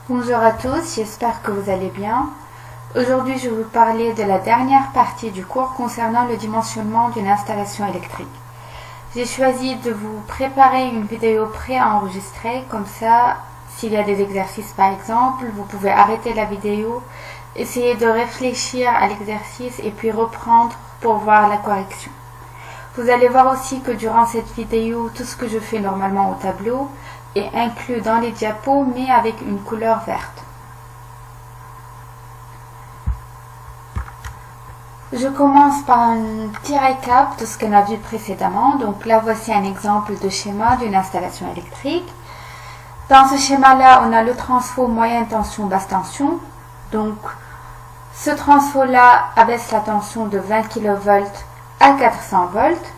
Bonjour à tous, j'espère que vous allez bien. Aujourd'hui, je vais vous parler de la dernière partie du cours concernant le dimensionnement d'une installation électrique. J'ai choisi de vous préparer une vidéo préenregistrée, comme ça, s'il y a des exercices par exemple, vous pouvez arrêter la vidéo, essayer de réfléchir à l'exercice et puis reprendre pour voir la correction. Vous allez voir aussi que durant cette vidéo, tout ce que je fais normalement au tableau est inclus dans les diapos, mais avec une couleur verte. Je commence par un petit récap de ce qu'on a vu précédemment. Donc là, voici un exemple de schéma d'une installation électrique. Dans ce schéma-là, on a le transfo moyenne tension, basse tension. Donc, ce transfo-là abaisse la tension de 20 kV à 400 volts.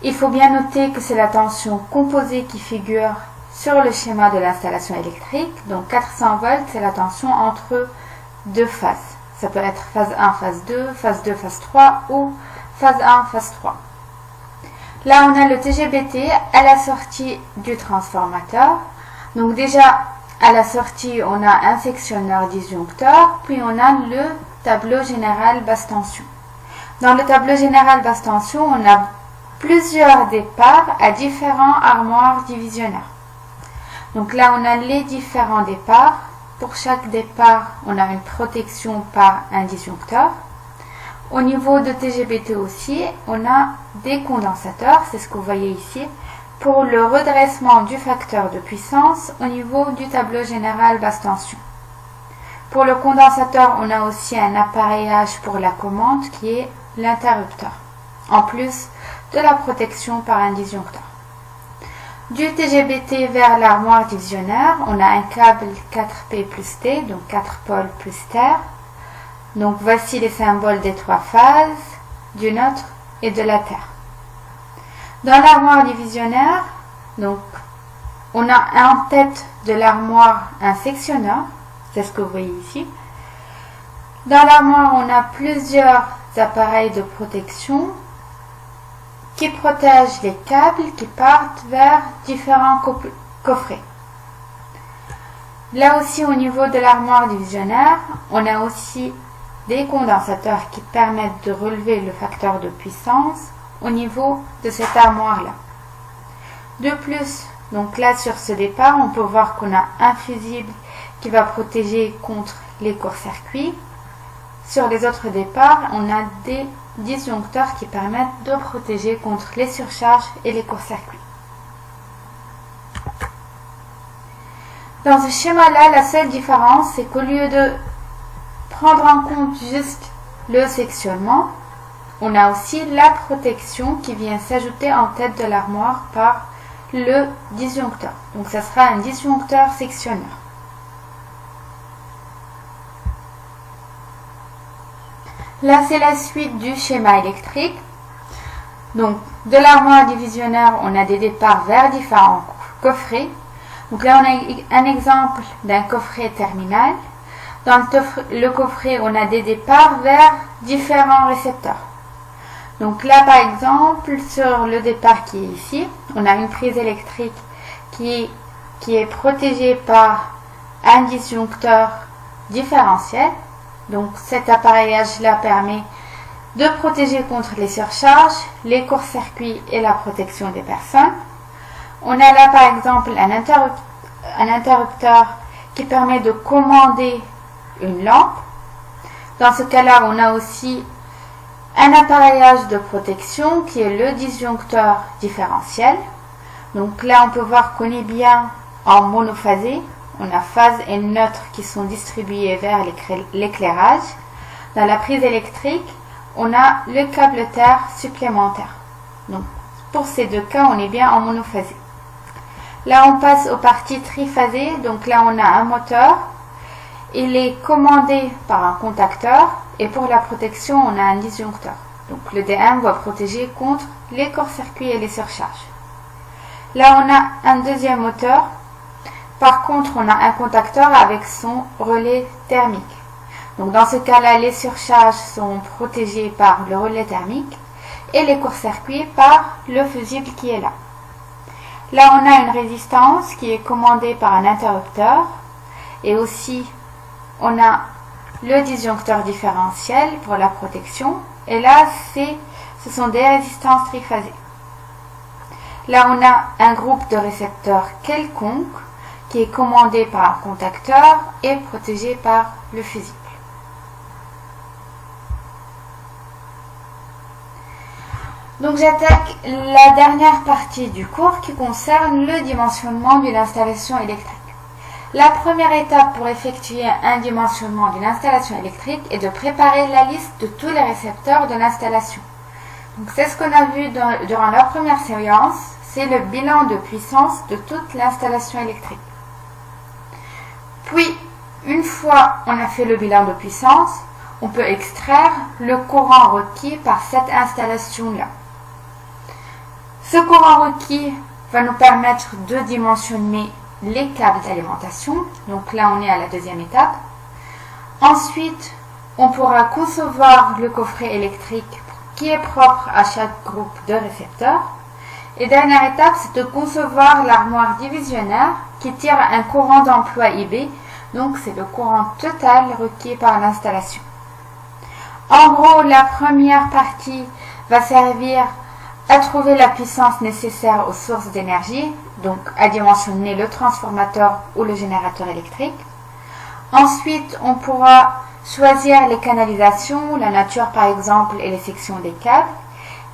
Il faut bien noter que c'est la tension composée qui figure sur le schéma de l'installation électrique. Donc 400 volts, c'est la tension entre deux phases. Ça peut être phase 1, phase 2, phase 2, phase 3 ou phase 1, phase 3. Là, on a le TGBT à la sortie du transformateur. Donc déjà, à la sortie, on a un sectionneur disjoncteur, puis on a le tableau général basse tension. Dans le tableau général basse tension, on a plusieurs départs à différents armoires divisionnaires. Donc là, on a les différents départs. Pour chaque départ, on a une protection par un disjoncteur. Au niveau de TGBT aussi, on a des condensateurs, c'est ce que vous voyez ici, pour le redressement du facteur de puissance au niveau du tableau général basse tension. Pour le condensateur, on a aussi un appareillage pour la commande qui est l'interrupteur, en plus de la protection par un disjoncteur. Du TGBT vers l'armoire divisionnaire, on a un câble 4P plus T, donc 4 pôles plus terre. Donc voici les symboles des trois phases, du neutre et de la terre. Dans l'armoire divisionnaire, donc, on a en tête de l'armoire un sectionneur, c'est ce que vous voyez ici. Dans l'armoire, on a plusieurs appareils de protection qui protègent les câbles qui partent vers différents coffrets. Là aussi, au niveau de l'armoire divisionnaire, on a aussi des condensateurs qui permettent de relever le facteur de puissance au niveau de cette armoire-là. De plus, donc là sur ce départ, on peut voir qu'on a un fusible qui va protéger contre les courts-circuits. Sur les autres départs, on a des disjoncteurs qui permettent de protéger contre les surcharges et les courts-circuits. Dans ce schéma-là, la seule différence, c'est qu'au lieu de prendre en compte juste le sectionnement, on a aussi la protection qui vient s'ajouter en tête de l'armoire par le disjoncteur. Donc, ça sera un disjoncteur sectionneur. Là, c'est la suite du schéma électrique. Donc, de l'armoire divisionnaire, on a des départs vers différents coffrets. Donc là, on a un exemple d'un coffret terminal. Dans le coffret, on a des départs vers différents récepteurs. Donc là, par exemple, sur le départ qui est ici, on a une prise électrique qui est protégée par un disjoncteur différentiel. Donc cet appareillage-là permet de protéger contre les surcharges, les courts-circuits et la protection des personnes. On a là par exemple un interrupteur qui permet de commander une lampe. Dans ce cas-là, on a aussi un appareillage de protection qui est le disjoncteur différentiel. Donc là, on peut voir qu'on est bien en monophasé. On a phase et neutre qui sont distribués vers l'éclairage. Dans la prise électrique, on a le câble terre supplémentaire. Donc, pour ces deux cas, on est bien en monophasé. Là, on passe aux parties triphasées. Donc là, on a un moteur. Il est commandé par un contacteur. Et pour la protection, on a un disjoncteur. Donc le D1 va protéger contre les courts-circuits et les surcharges. Là, on a un deuxième moteur. Par contre, on a un contacteur avec son relais thermique. Donc dans ce cas-là, les surcharges sont protégées par le relais thermique et les courts-circuits par le fusible qui est là. Là, on a une résistance qui est commandée par un interrupteur Et aussi, on a le disjoncteur différentiel pour la protection. Et là, ce sont des résistances triphasées. Là, on a un groupe de récepteurs quelconque qui est commandé par un contacteur et protégé par le fusible. Donc j'attaque la dernière partie du cours qui concerne le dimensionnement d'une installation électrique. La première étape pour effectuer un dimensionnement d'une installation électrique est de préparer la liste de tous les récepteurs de l'installation. Donc c'est ce qu'on a vu durant la première séance, c'est le bilan de puissance de toute l'installation électrique. Puis, une fois on a fait le bilan de puissance, on peut extraire le courant requis par cette installation-là. Ce courant requis va nous permettre de dimensionner les câbles d'alimentation. Donc là, on est à la deuxième étape. Ensuite, on pourra concevoir le coffret électrique qui est propre à chaque groupe de récepteurs. Et dernière étape, c'est de concevoir l'armoire divisionnaire qui tire un courant d'emploi IB. Donc, c'est le courant total requis par l'installation. En gros, la première partie va servir à trouver la puissance nécessaire aux sources d'énergie, donc à dimensionner le transformateur ou le générateur électrique. Ensuite, on pourra choisir les canalisations, la nature par exemple et les sections des câbles.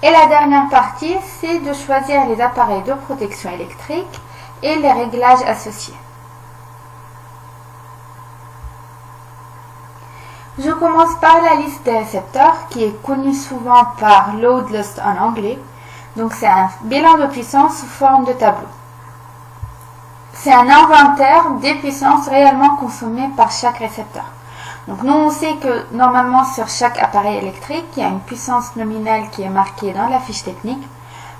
Et la dernière partie, c'est de choisir les appareils de protection électrique et les réglages associés. Je commence par la liste des récepteurs qui est connue souvent par load list en anglais. Donc c'est un bilan de puissance sous forme de tableau. C'est un inventaire des puissances réellement consommées par chaque récepteur. Donc nous on sait que normalement sur chaque appareil électrique, il y a une puissance nominale qui est marquée dans la fiche technique.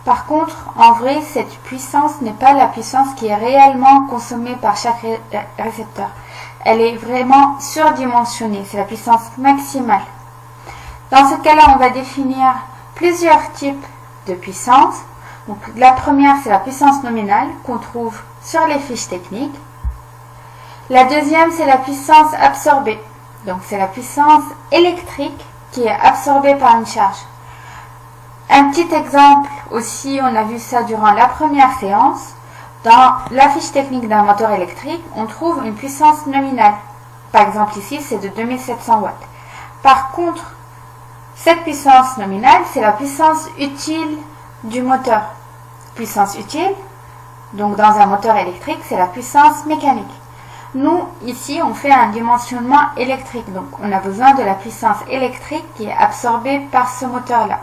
Par contre, en vrai, cette puissance n'est pas la puissance qui est réellement consommée par chaque récepteur. Elle est vraiment surdimensionnée, c'est la puissance maximale. Dans ce cas-là, on va définir plusieurs types de puissance. Donc, la première, c'est la puissance nominale qu'on trouve sur les fiches techniques. La deuxième, c'est la puissance absorbée. Donc, c'est la puissance électrique qui est absorbée par une charge. Un petit exemple aussi, on a vu ça durant la première séance. Dans la fiche technique d'un moteur électrique, on trouve une puissance nominale. Par exemple, ici, c'est de 2700 watts. Par contre, cette puissance nominale, c'est la puissance utile du moteur. Puissance utile, donc dans un moteur électrique, c'est la puissance mécanique. Nous, ici, on fait un dimensionnement électrique. Donc, on a besoin de la puissance électrique qui est absorbée par ce moteur-là.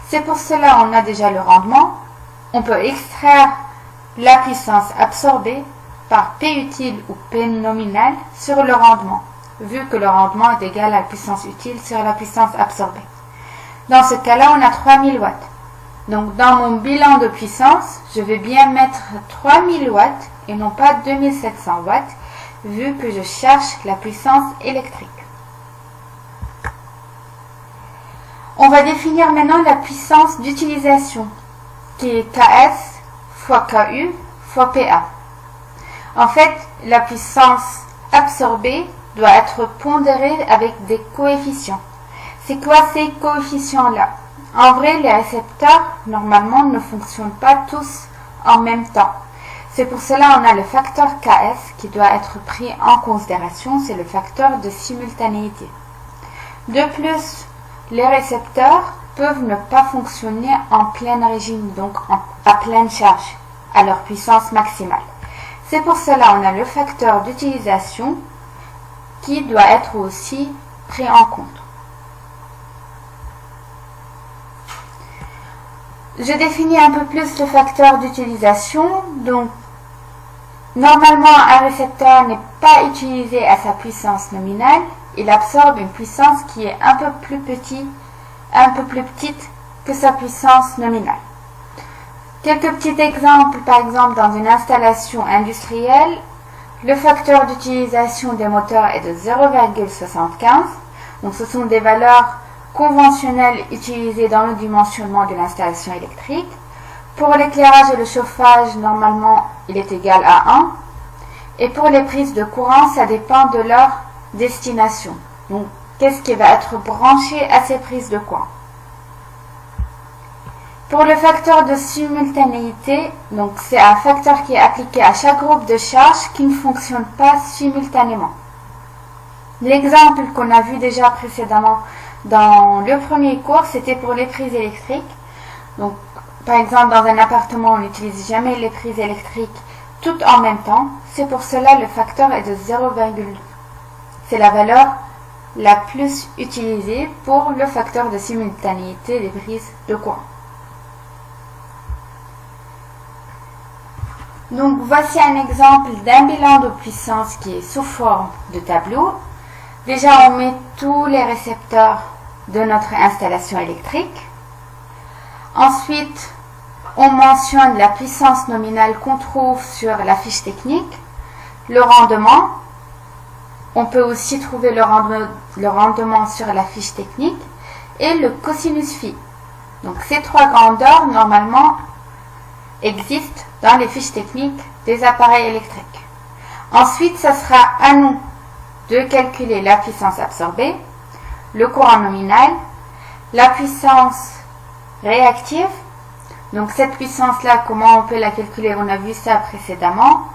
C'est pour cela qu'on a déjà le rendement. On peut extraire la puissance absorbée par P utile ou P nominal sur le rendement, vu que le rendement est égal à la puissance utile sur la puissance absorbée. Dans ce cas-là, on a 3000 watts. Donc, dans mon bilan de puissance, je vais bien mettre 3000 watts et non pas 2700 watts, vu que je cherche la puissance électrique. On va définir maintenant la puissance d'utilisation, qui est KS fois KU fois PA. En fait, la puissance absorbée doit être pondérée avec des coefficients. C'est quoi ces coefficients-là? En vrai, les récepteurs, normalement, ne fonctionnent pas tous en même temps. C'est pour cela qu'on a le facteur KS qui doit être pris en considération, c'est le facteur de simultanéité. De plus, les récepteurs peuvent ne pas fonctionner en plein régime, donc à pleine charge, à leur puissance maximale. C'est pour cela qu'on a le facteur d'utilisation qui doit être aussi pris en compte. Je définis un peu plus le facteur d'utilisation. Donc, normalement, un récepteur n'est pas utilisé à sa puissance nominale. Il absorbe une puissance qui est un peu plus petite que sa puissance nominale. Quelques petits exemples, par exemple, dans une installation industrielle, le facteur d'utilisation des moteurs est de 0,75. Donc, ce sont des valeurs conventionnelles utilisées dans le dimensionnement de l'installation électrique. Pour l'éclairage et le chauffage, normalement, il est égal à 1. Et pour les prises de courant, ça dépend de leur destination. Donc, qu'est-ce qui va être branché à ces prises de courant? Pour le facteur de simultanéité, donc c'est un facteur qui est appliqué à chaque groupe de charge qui ne fonctionne pas simultanément. L'exemple qu'on a vu déjà précédemment dans le premier cours, c'était pour les prises électriques. Donc, par exemple, dans un appartement, on n'utilise jamais les prises électriques toutes en même temps. C'est pour cela le facteur est de 0,9. C'est la valeur la plus utilisée pour le facteur de simultanéité des prises de courant. Donc, voici un exemple d'un bilan de puissance qui est sous forme de tableau. Déjà, on met tous les récepteurs de notre installation électrique. Ensuite, on mentionne la puissance nominale qu'on trouve sur la fiche technique, le rendement. On peut aussi trouver le rendement sur la fiche technique et le cosinus phi. Donc, ces trois grandeurs, normalement, existent dans les fiches techniques des appareils électriques. Ensuite, ce sera à nous de calculer la puissance absorbée, le courant nominal, la puissance réactive. Donc cette puissance-là, comment on peut la calculer? On a vu ça précédemment.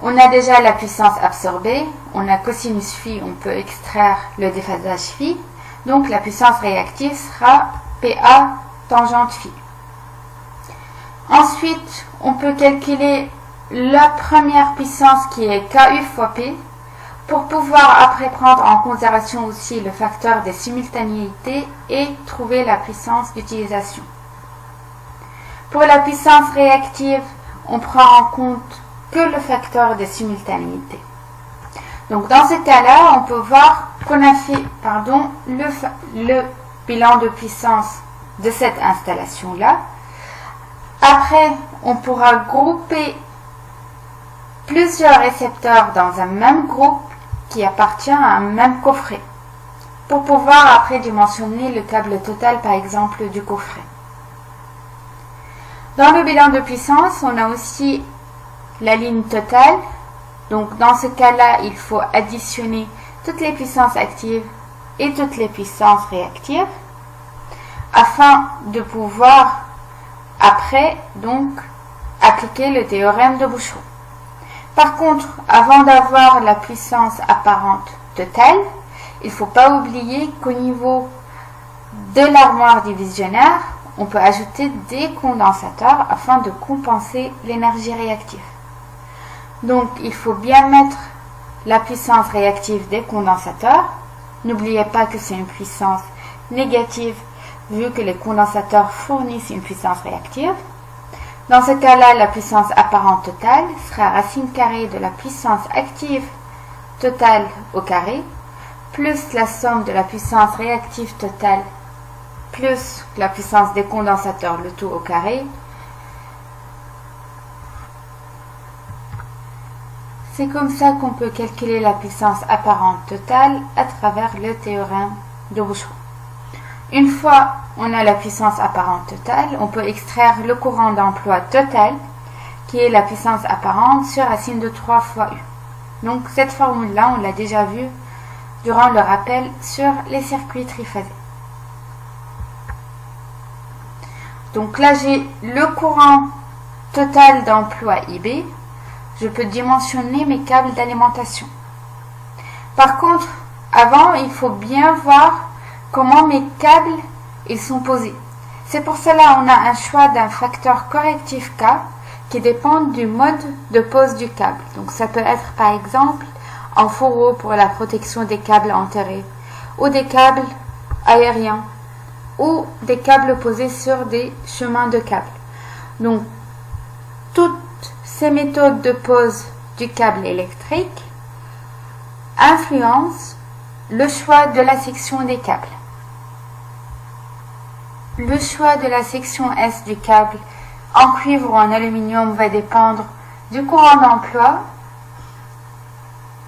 On a déjà la puissance absorbée, on a cosinus phi, on peut extraire le déphasage phi. Donc la puissance réactive sera PA tangente phi. Ensuite, on peut calculer la première puissance qui est KU fois P pour pouvoir après prendre en considération aussi le facteur des simultanéités et trouver la puissance d'utilisation. Pour la puissance réactive, on prend en compte que le facteur des simultanéités. Donc dans ce cas-là, on peut voir qu'on a fait le bilan de puissance de cette installation-là. Après, on pourra grouper plusieurs récepteurs dans un même groupe qui appartient à un même coffret pour pouvoir après dimensionner le câble total, par exemple, du coffret. Dans le bilan de puissance, on a aussi la ligne totale. Donc, dans ce cas-là, il faut additionner toutes les puissances actives et toutes les puissances réactives afin de pouvoir après, donc, appliquer le théorème de Bouchot. Par contre, avant d'avoir la puissance apparente totale, il ne faut pas oublier qu'au niveau de l'armoire divisionnaire, on peut ajouter des condensateurs afin de compenser l'énergie réactive. Donc, il faut bien mettre la puissance réactive des condensateurs. N'oubliez pas que c'est une puissance négative vu que les condensateurs fournissent une puissance réactive. Dans ce cas-là, la puissance apparente totale sera racine carrée de la puissance active totale au carré, plus la somme de la puissance réactive totale, plus la puissance des condensateurs, le tout au carré. C'est comme ça qu'on peut calculer la puissance apparente totale à travers le théorème de Bouchot. Une fois on a la puissance apparente totale, on peut extraire le courant d'emploi total, qui est la puissance apparente sur racine de 3 fois U. Donc cette formule-là, on l'a déjà vue durant le rappel sur les circuits triphasés. Donc là, j'ai le courant total d'emploi IB. Je peux dimensionner mes câbles d'alimentation. Par contre, avant, il faut bien voir comment mes câbles ils sont posés. C'est pour cela on a un choix d'un facteur correctif K qui dépend du mode de pose du câble. Donc ça peut être par exemple en fourreau pour la protection des câbles enterrés, ou des câbles aériens, ou des câbles posés sur des chemins de câbles. Donc toutes ces méthodes de pose du câble électrique influencent le choix de la section des câbles. Le choix de la section S du câble en cuivre ou en aluminium va dépendre du courant d'emploi,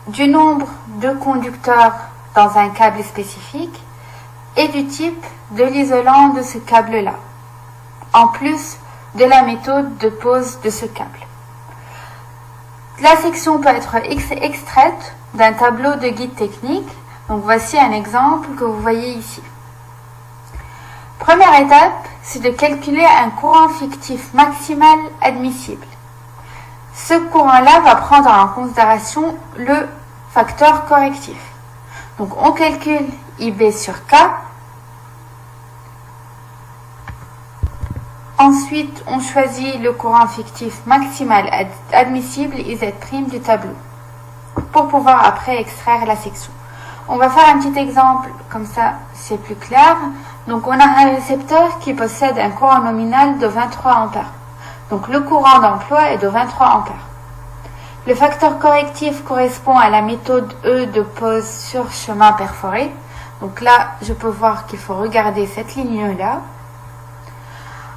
du nombre de conducteurs dans un câble spécifique et du type de l'isolant de ce câble-là, en plus de la méthode de pose de ce câble. La section peut être extraite d'un tableau de guide technique. Donc voici un exemple que vous voyez ici. Première étape, c'est de calculer un courant fictif maximal admissible. Ce courant-là va prendre en considération le facteur correctif. Donc on calcule IB sur K. Ensuite, on choisit le courant fictif maximal admissible IZ' du tableau pour pouvoir après extraire la section. On va faire un petit exemple, comme ça c'est plus clair. Donc on a un récepteur qui possède un courant nominal de 23 ampères. Donc le courant d'emploi est de 23 ampères. Le facteur correctif correspond à la méthode E de pose sur chemin perforé. Donc là, je peux voir qu'il faut regarder cette ligne-là.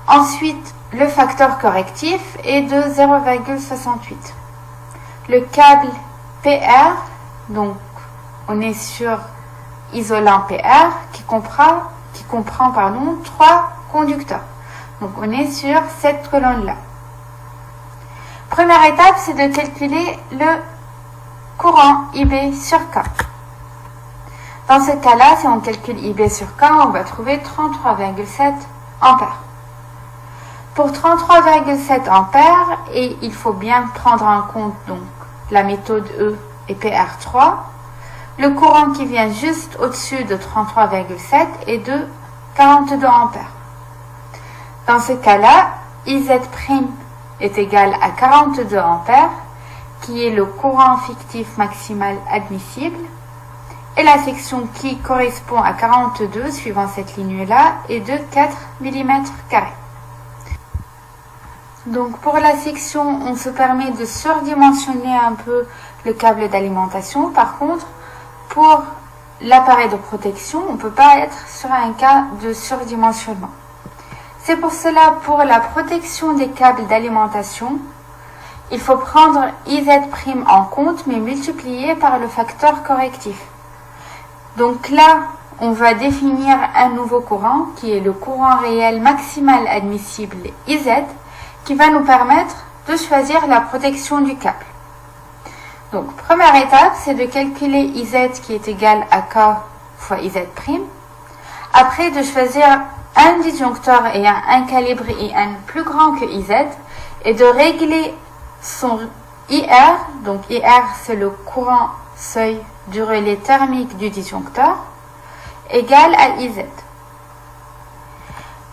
Ensuite, le facteur correctif est de 0,68. Le câble PR, donc on est sur isolant PR qui comprend 3 conducteurs. Donc on est sur cette colonne-là. Première étape, c'est de calculer le courant IB sur K. Dans ce cas-là, si on calcule IB sur K, on va trouver 33,7 ampères. Pour 33,7 ampères, et il faut bien prendre en compte donc la méthode E et PR3, le courant qui vient juste au-dessus de 33,7 est de 42 ampères. Dans ce cas-là, IZ' est égal à 42 ampères, qui est le courant fictif maximal admissible, et la section qui correspond à 42, suivant cette ligne-là, est de 4 mm². Donc pour la section, on se permet de surdimensionner un peu le câble d'alimentation. Par contre, pour l'appareil de protection, on ne peut pas être sur un cas de surdimensionnement. C'est pour cela, pour la protection des câbles d'alimentation, il faut prendre IZ' en compte, mais multiplié par le facteur correctif. Donc là, on va définir un nouveau courant, qui est le courant réel maximal admissible IZ, qui va nous permettre de choisir la protection du câble. Donc, première étape, c'est de calculer IZ qui est égal à K fois IZ'. Après, de choisir un disjoncteur ayant un calibre IN plus grand que IZ et de régler son IR. Donc, IR, c'est le courant seuil du relais thermique du disjoncteur, égal à IZ.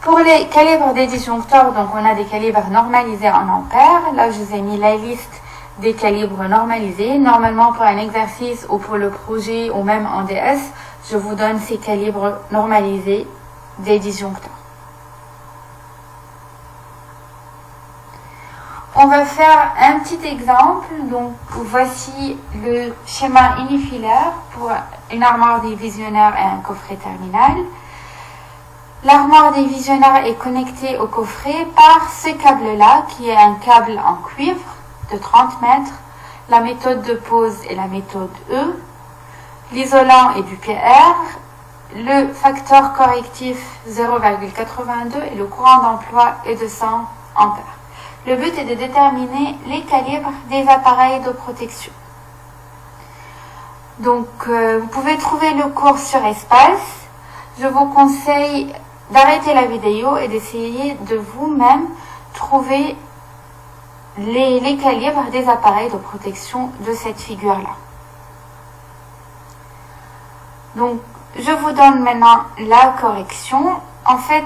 Pour les calibres des disjoncteurs, donc on a des calibres normalisés en ampères. Là, je vous ai mis la liste des calibres normalisés. Normalement, pour un exercice ou pour le projet ou même en DS, je vous donne ces calibres normalisés des disjoncteurs. On va faire un petit exemple. Donc, voici le schéma unifilaire pour une armoire divisionnaire et un coffret terminal. L'armoire divisionnaire est connectée au coffret par ce câble-là, qui est un câble en cuivre de 30 mètres. La méthode de pose est la méthode E. L'isolant est du PR. Le facteur correctif 0,82 et le courant d'emploi est de 100 ampères. Le but est de déterminer les calibres des appareils de protection. Donc, vous pouvez trouver le cours sur Espace. Je vous conseille d'arrêter la vidéo et d'essayer de vous-même trouver les calibres des appareils de protection de cette figure-là. Donc, je vous donne maintenant la correction. En fait,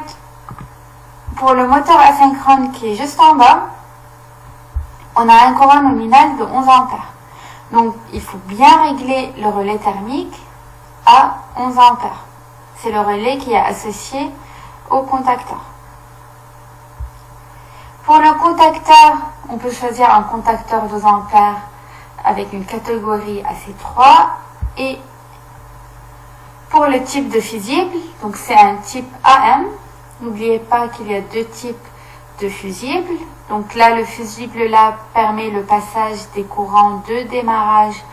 pour le moteur asynchrone qui est juste en bas, on a un courant nominal de 11 ampères. Donc, il faut bien régler le relais thermique à 11 ampères. C'est le relais qui est associé au contacteur. Pour le contacteur, on peut choisir un contacteur 12 ampères avec une catégorie AC3. Et pour le type de fusible, donc c'est un type AM. N'oubliez pas qu'il y a deux types de fusibles. Donc là, le fusible là permet le passage des courants de démarrage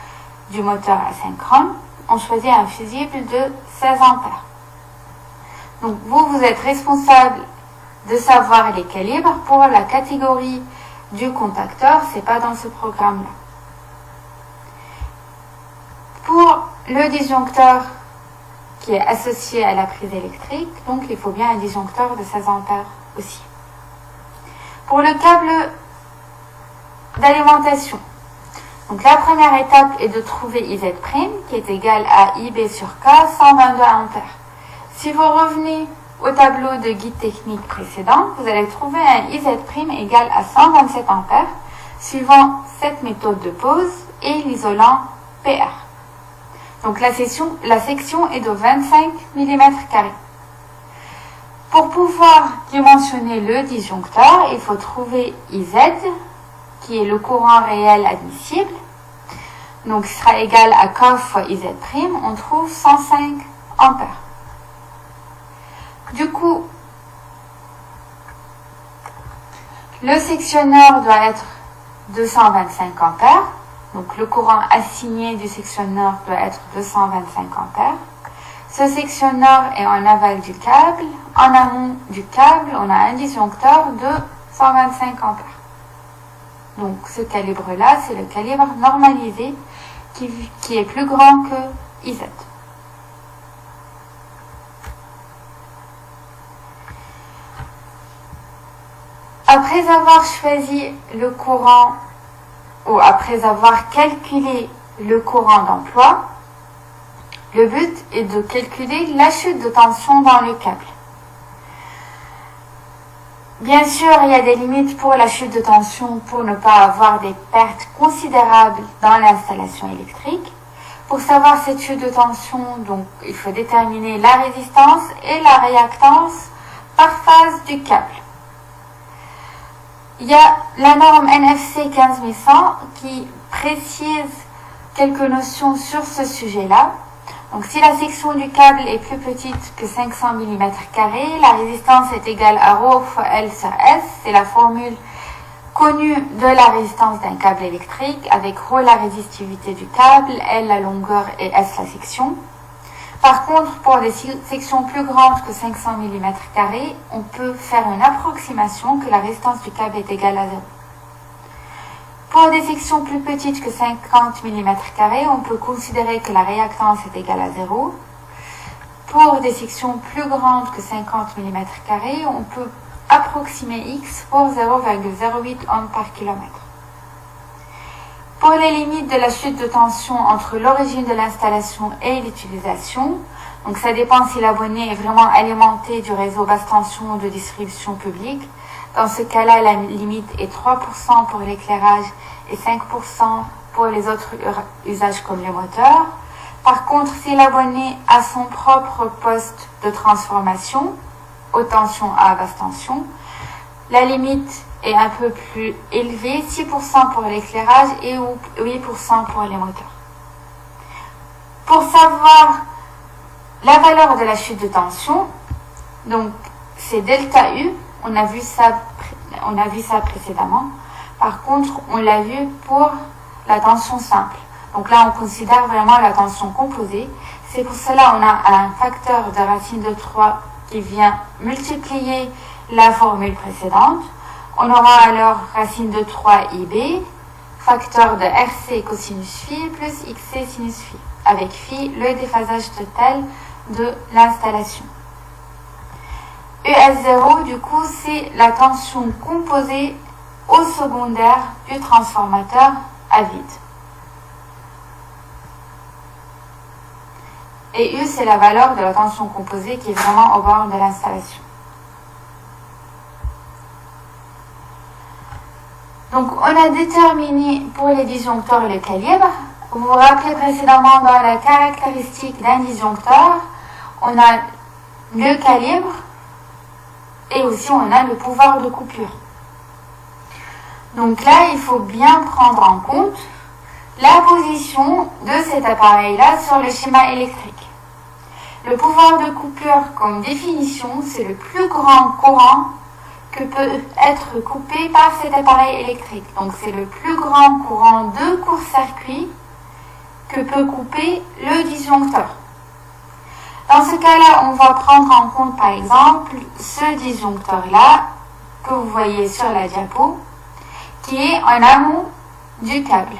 du moteur asynchrone. On choisit un fusible de 16 ampères. Donc vous êtes responsable de savoir les calibres. Pour la catégorie du contacteur, c'est pas dans ce programme-là. le disjoncteur qui est associé à la prise électrique, donc il faut bien un disjoncteur de 16 ampères aussi. Pour le câble d'alimentation, donc la première étape est de trouver IZ' qui est égal à IB sur K, 122 ampères. Si vous revenez au tableau de guide technique précédent, vous allez trouver un IZ' égal à 127 ampères, suivant cette méthode de pose et l'isolant PR. Donc la section est de 25 mm². Pour pouvoir dimensionner le disjoncteur, il faut trouver IZ, qui est le courant réel admissible. Donc ce sera égal à K fois IZ', on trouve 105 ampères. Du coup, le sectionneur doit être 225 ampères. Donc le courant assigné du sectionneur doit être 225 ampères. Ce sectionneur est en aval du câble. En amont du câble, on a un disjoncteur de 125 ampères. Donc ce calibre-là, c'est le calibre normalisé qui est plus grand que IZ. Après avoir choisi le courant ou après avoir calculé le courant d'emploi, le but est de calculer la chute de tension dans le câble. Bien sûr, il y a des limites pour la chute de tension pour ne pas avoir des pertes considérables dans l'installation électrique. Pour savoir cette chute de tension, donc, il faut déterminer la résistance et la réactance par phase du câble. Il y a la norme NFC 15100 qui précise quelques notions sur ce sujet-là. Donc si la section du câble est plus petite que 500 mm², la résistance est égale à ρ fois L sur S. C'est la formule connue de la résistance d'un câble électrique, avec ρ la résistivité du câble, L la longueur et S la section. Par contre, pour des sections plus grandes que 500 mm², on peut faire une approximation que la résistance du câble est égale à 0. Pour des sections plus petites que 50 mm², on peut considérer que la réactance est égale à 0. Pour des sections plus grandes que 50 mm², on peut approximer X pour 0,08 ohms par kilomètre. Pour les limites de la chute de tension entre l'origine de l'installation et l'utilisation, donc ça dépend si l'abonné est vraiment alimenté du réseau basse tension de distribution publique. Dans ce cas-là, la limite est 3% pour l'éclairage et 5% pour les autres usages comme les moteurs. Par contre, si l'abonné a son propre poste de transformation, haute tension à basse tension, la limite est un peu plus élevée, 6% pour l'éclairage et 8% pour les moteurs. Pour savoir la valeur de la chute de tension, donc c'est delta U, on a vu ça précédemment. Par contre, on l'a vu pour la tension simple. Donc là, on considère vraiment la tension composée. C'est pour cela qu'on a un facteur de racine de 3 qui vient multiplier la formule précédente. On aura alors racine de 3 IB, facteur de RC cosinus phi plus XC sinus phi, avec phi le déphasage total de l'installation. ES0, du coup, c'est la tension composée au secondaire du transformateur à vide. Et U, c'est la valeur de la tension composée qui est vraiment au bord de l'installation. Donc, on a déterminé pour les disjoncteurs le calibre. Vous vous rappelez précédemment dans la caractéristique d'un disjoncteur, on a le calibre et aussi on a le pouvoir de coupure. Donc là, il faut bien prendre en compte la position de cet appareil-là sur le schéma électrique. Le pouvoir de coupure, comme définition, c'est le plus grand courant que peut être coupé par cet appareil électrique. Donc c'est le plus grand courant de court-circuit que peut couper le disjoncteur. Dans ce cas-là, on va prendre en compte par exemple ce disjoncteur-là que vous voyez sur la diapo, qui est en amont du câble.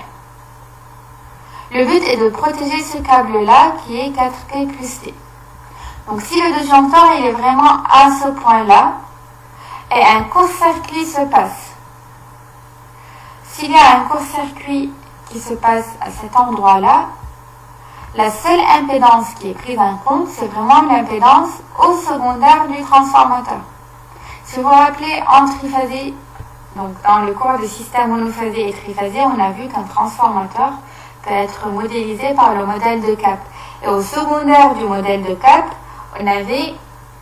Le but est de protéger ce câble-là qui est 4P plus T. Donc si le disjoncteur il est vraiment à ce point-là, et un court-circuit se passe. S'il y a un court-circuit qui se passe à cet endroit-là, la seule impédance qui est prise en compte, c'est vraiment l'impédance au secondaire du transformateur. Si vous vous rappelez, en triphasé, donc dans le cours de système monophasé et triphasé, on a vu qu'un transformateur peut être modélisé par le modèle de Cap. Et au secondaire du modèle de Cap, on avait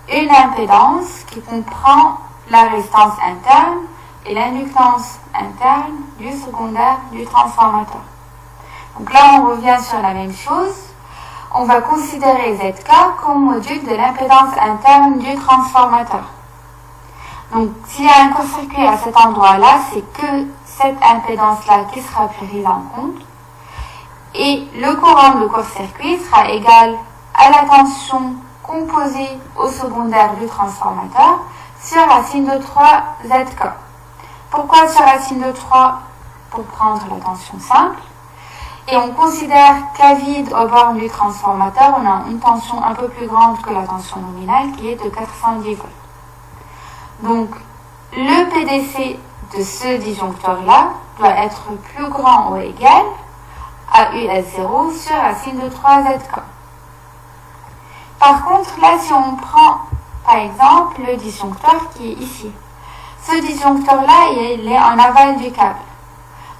une impédance qui comprend la résistance interne et l'inductance interne du secondaire du transformateur. Donc là, on revient sur la même chose. On va considérer ZK comme module de l'impédance interne du transformateur. Donc, s'il y a un court-circuit à cet endroit-là, c'est que cette impédance-là qui sera prise en compte. Et le courant de court-circuit sera égal à la tension composée au secondaire du transformateur sur racine de 3 ZK. Pourquoi sur racine de 3? Pour prendre la tension simple. Et on considère qu'à vide au bornes du transformateur, on a une tension un peu plus grande que la tension nominale qui est de 410 volts. Donc, le PDC de ce disjoncteur-là doit être plus grand ou égal à US0 sur racine de 3 ZK. Par contre, là, si on prend, par exemple, le disjoncteur qui est ici, ce disjoncteur-là, il est en aval du câble.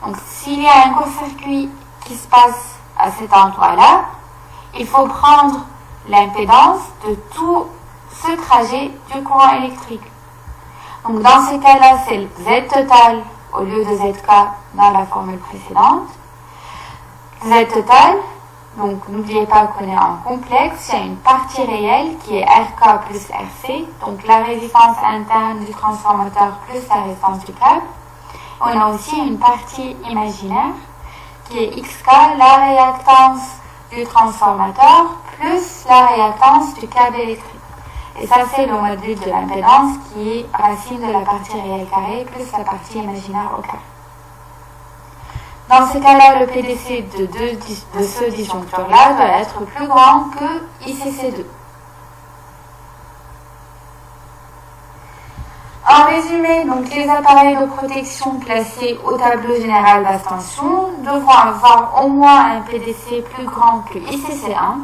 Donc, s'il y a un court-circuit qui se passe à cet endroit-là, il faut prendre l'impédance de tout ce trajet du courant électrique. Donc, dans ce cas-là, c'est Z total au lieu de ZK dans la formule précédente. Z total, donc n'oubliez pas qu'on est en complexe, il y a une partie réelle qui est RK plus RC, donc la résistance interne du transformateur plus la résistance du câble. On a aussi une partie imaginaire qui est XK, la réactance du transformateur plus la réactance du câble électrique. Et ça, c'est le module de l'impédance qui est racine de la partie réelle carrée plus la partie imaginaire au carré. Dans ce cas-là, le PDC de ce disjoncteur-là doit être plus grand que ICC2. En résumé, donc, les appareils de protection placés au tableau général basse tension devront avoir au moins un PDC plus grand que ICC1.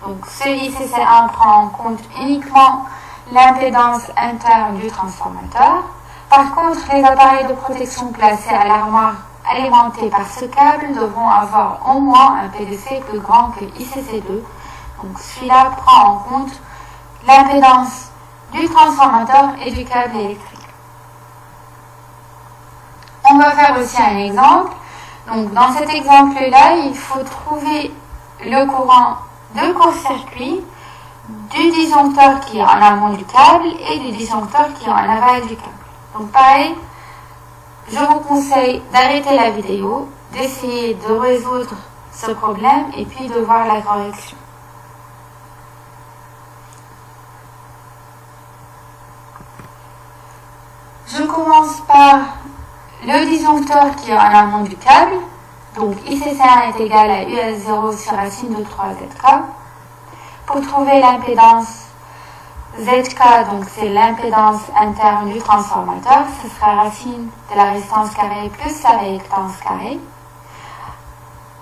Donc, ce ICC1 prend en compte uniquement l'impédance interne du transformateur. Par contre, les appareils de protection placés à l'armoire alimentés par ce câble devront avoir au moins un PDC plus grand que ICC2. Donc, celui-là prend en compte l'impédance du transformateur et du câble électrique. On va faire aussi un exemple. Donc, dans cet exemple-là, il faut trouver le courant de court-circuit du disjoncteur qui est en amont du câble et du disjoncteur qui est en aval du câble. Donc, pareil, je vous conseille d'arrêter la vidéo, d'essayer de résoudre ce problème et puis de voir la correction. Je commence par le disjoncteur qui est en amont du câble. Donc ICC1 est égal à US0 sur racine de 3 ZK. Pour trouver l'impédance ZK, donc c'est l'impédance interne du transformateur, ce sera racine de la résistance carrée plus la réactance carrée.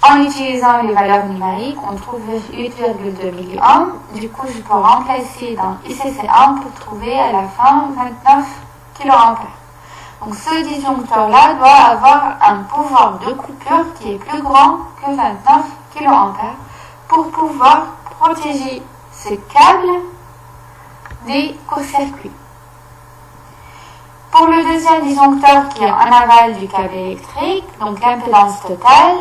En utilisant les valeurs numériques, on trouve 8,2 milliohms. Du coup, je peux remplacer dans ICC1 pour trouver à la fin 29 kA. Donc ce disjoncteur-là doit avoir un pouvoir de coupure qui est plus grand que 29 kA pour pouvoir protéger ce câble des courts-circuits. Pour le deuxième disjoncteur qui est en aval du câble électrique, donc l'impédance totale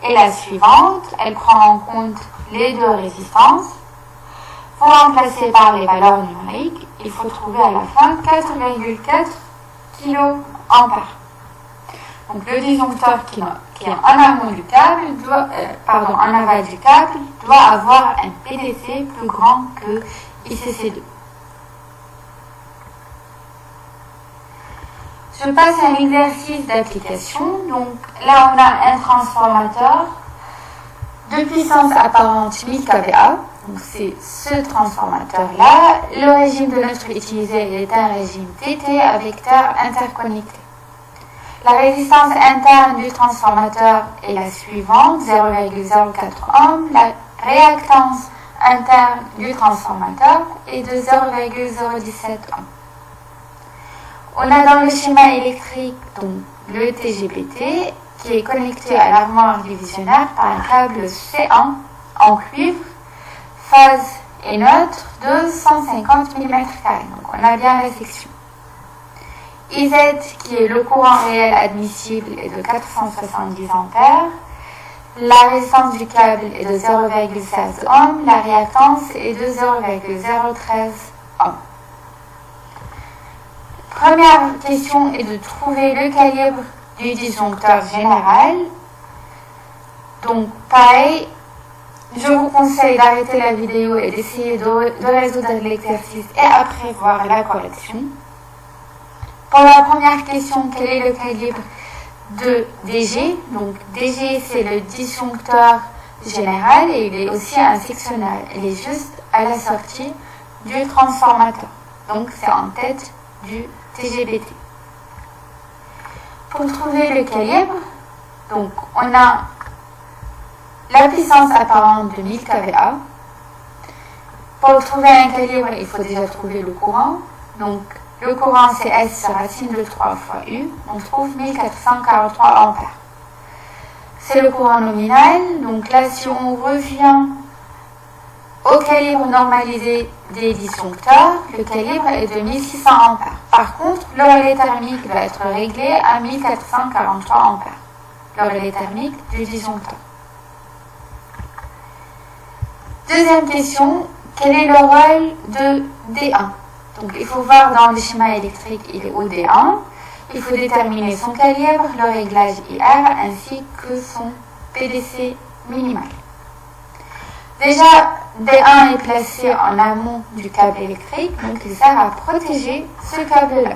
est la suivante. Elle prend en compte les deux résistances. Pour remplacer par les valeurs numériques, il faut trouver à la fin 4,4 kA. Donc le disjoncteur qui est en amont du câble en aval du câble doit avoir un PDC plus grand que ICC2. Je passe à l'exercice d'application. Donc là, on a un transformateur de puissance apparente 1000 kVA, donc c'est ce transformateur-là. Le régime de neutre utilisé est un régime TT à vecteur interconnecté. La résistance interne du transformateur est la suivante, 0,04 ohms. La réactance interne du transformateur est de 0,017 ohms. On a dans le schéma électrique donc, le TGBT qui est connecté à l'armoire divisionnaire par un câble C1 en cuivre, phase et neutre de 150 mm². Donc on a bien la section. IZ qui est le courant réel admissible est de 470 ampères. La résistance du câble est de 0,16 ohms. La réactance est de 0,013 ohms. Première question est de trouver le calibre du disjoncteur général. Donc pareil, je vous conseille d'arrêter la vidéo et d'essayer de résoudre l'exercice et après voir la correction. Pour la première question, quel est le calibre de DG? Donc DG c'est le disjoncteur général et il est aussi un sectionnel. Il est juste à la sortie du transformateur. Donc c'est en tête du TGBT. Pour trouver le calibre, donc on a la puissance apparente de 1000 kVA. Pour trouver un calibre, il faut déjà trouver le courant. Donc le courant c'est S sur racine de 3 fois U. On trouve 1443 ampères. C'est le courant nominal. Donc là, si on revient au calibre normalisé des disjoncteurs, le calibre est de 1600 ampères. Par contre, le relais thermique va être réglé à 1443 ampères. Le relais thermique du disjoncteur. Deuxième question, quel est le rôle de D1? Donc il faut voir dans le schéma électrique, il est au D1. Il faut déterminer son calibre, le réglage IR ainsi que son PDC minimal. Déjà, D1 est placé en amont du câble électrique, donc il sert à protéger ce câble-là.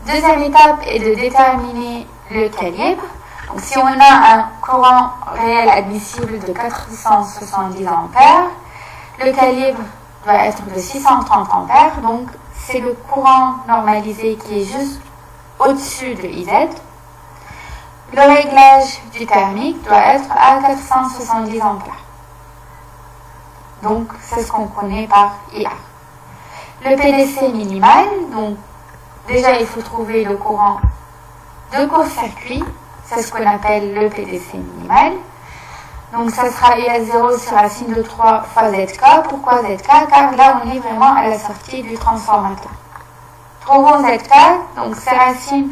Deuxième étape est de déterminer le calibre. Donc si on a un courant réel admissible de 470 ampères, le calibre doit être de 630 ampères, donc c'est le courant normalisé qui est juste au-dessus de IZ. Le réglage du thermique doit être à 470 ampères. Donc c'est ce qu'on connaît par IR. Le PDC minimal, donc déjà il faut trouver le courant de court-circuit, c'est ce qu'on appelle le PDC minimal. Donc ça sera IS0 sur racine de 3 fois ZK. Pourquoi ZK? Car là on est vraiment à la sortie du transformateur. Trouvons ZK, donc c'est racine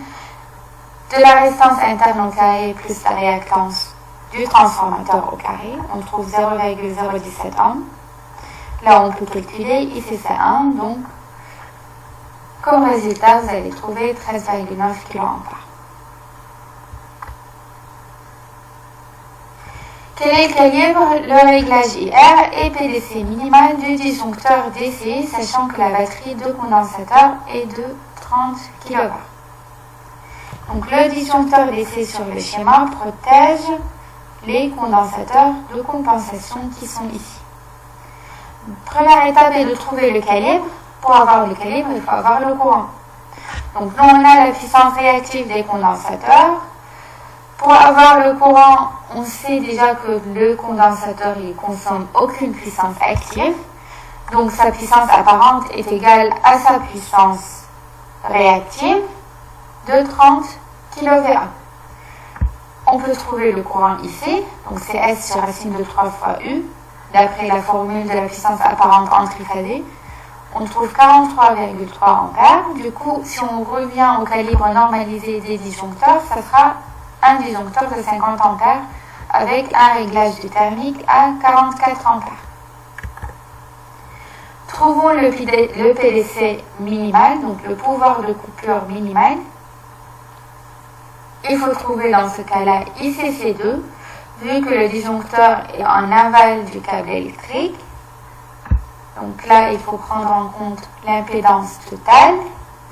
de la résistance interne au carré plus la réactance du transformateur au carré. On trouve 0,017 ohms. Là on peut calculer, ici c'est 1, donc comme résultat vous allez trouver 13,9 kA. Quel est le calibre, le réglage IR et PDC minimal du disjoncteur DC, sachant que la batterie de condensateur est de 30 kW. Donc le disjoncteur DC sur le schéma protège les condensateurs de compensation qui sont ici. Première étape est de trouver le calibre. Pour avoir le calibre, il faut avoir le courant. Donc là on a la puissance réactive des condensateurs. Pour avoir le courant, on sait déjà que le condensateur il consomme aucune puissance active. Donc sa puissance apparente est égale à sa puissance réactive de 30 kVA. On peut trouver le courant ici. Donc c'est S sur racine de 3 fois U. D'après la formule de la puissance apparente en triphasé, on trouve 43,3 ampères. Du coup, si on revient au calibre normalisé des disjoncteurs, ça sera un disjoncteur de 50 ampères avec un réglage du thermique à 44 ampères. Trouvons le PDC minimal, donc le pouvoir de coupure minimal. Il faut trouver dans ce cas-là ICC2, vu que le disjoncteur est en aval du câble électrique. Donc là, il faut prendre en compte l'impédance totale.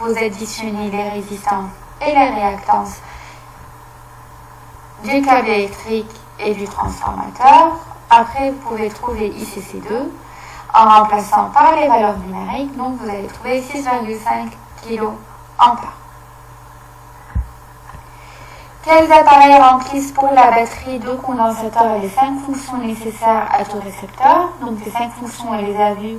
Vous additionnez les résistances et les réactances du câble électrique et du transformateur. Après, vous pouvez trouver ICC2 en remplaçant par les valeurs numériques. Donc, vous allez trouver 6,5 kg ampères. Quels appareils remplissent pour la batterie de condensateur les 5 fonctions nécessaires à tout récepteur? Donc, les 5 fonctions, on les a vues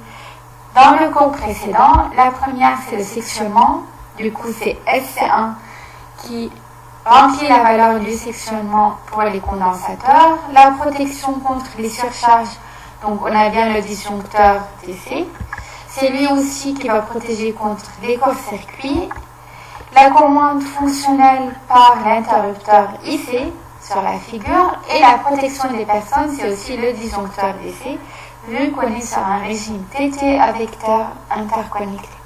dans le cours précédent. La première, c'est le sectionnement. Du coup, c'est SC1 qui remplit la valeur du sectionnement pour les condensateurs. La protection contre les surcharges, donc on a bien le disjoncteur DC. C'est lui aussi qui va protéger contre les courts-circuits. La commande fonctionnelle par l'interrupteur IC sur la figure. Et la protection des personnes, c'est aussi le disjoncteur DC, vu qu'on est sur un régime TT avec terre interconnecté.